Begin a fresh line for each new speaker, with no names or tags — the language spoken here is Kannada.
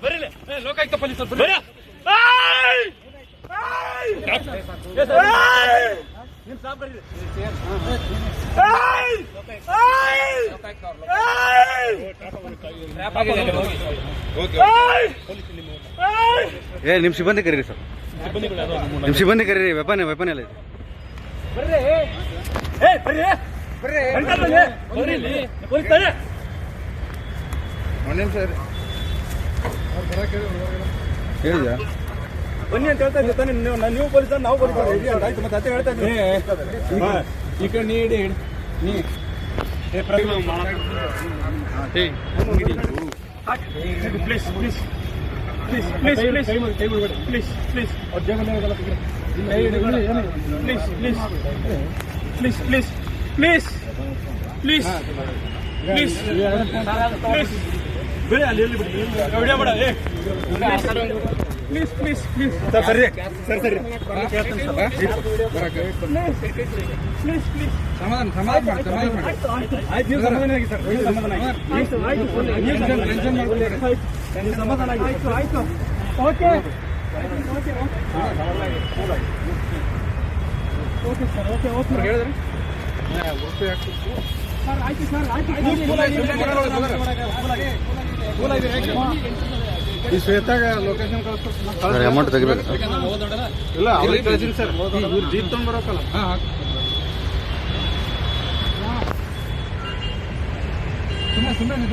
ಬರೀಲಿ ಲೋಕಾಯುಕ್ತ ಪೊಲೀಸರು ಬರ್ರಿ. ನಿಮ್ ಸಾಬ್ ಬರ್ರಿ.
ನಿಮ್ ಸಿಬ್ಬಂದಿ ಕರೀರಿ ಸರ್, ನಿಮ್ ಸಿಬ್ಬಂದಿ ಕರೀರಿ. ವೆಪನ್ ಎಲ್ಲ ಇದೆ.
ಬರ್ರಿ ಬರ್ರಿ ಬರ್ರಿ ಪೊಲೀಸ್ ಬರ್ರಿ.
ಹೇಳಿದ್ಯಾ
ಬನ್ನಿ ಅಂತ ಹೇಳ್ತಾ ಇದ್ದೀನಿ. ನೀವು ಪೊಲೀಸ್ ನಾವು ಪೊಲೀಸ್ ಆಯ್ತು. ಮತ್ತೆ ಅದೇ ಹೇಳ್ತಾ ಇದ್ದೀನಿ. ಈ ಕಡೆ ನೀಡಿ ನೀ please please please please please please please please please please please please please please ಬಿಡಿ ಅಲ್ಲಿ ಎಲ್ಲಿ ಬಿಡಿ ವಿಡಿಯೋ ಮಾಡ. ಪ್ಲೀಸ್ ಪ್ಲೀಸ್ ಪ್ಲೀಸ್ ಸರ್ ಸರಿ ಸರ್ ಸರಿ ಪ್ಲೀಸ್ ಪ್ಲೀಸ್
ಸಮಾಧಾನ
ಆಯ್ತು. ನೀವು ಸಮಾಧಾನ ಆಗಿ ಸರ್, ಸಮಾಧಾನ ಆಗಿ ಸಮಾಧಾನ ಆಗಿ ಆಯ್ತು ಆಯ್ತು. Okay okay okay sir okay okay ಹೇಳಿದ್ರಿ ಸರ್. ಆಯ್ತು ಸರ್ ಆಯ್ತು.
ಈ ಶ್ವೇತಾಗ ಲೊಕೇಶನ್ ಕಳಿಸ್ತಾರೆ. ಅಮೌಂಟ್ ತೆಗಿಬೇಕು ಇಲ್ಲ ಅವ್ರಿಗೆ ಕಳಿಸಿರಿ ಸರ್. ಇವ್ರು ಜೀಪ್ ತಗೊಂಡ್ ಬರೋಕಲ್ಲ. ಸುಮ್ಮನೆ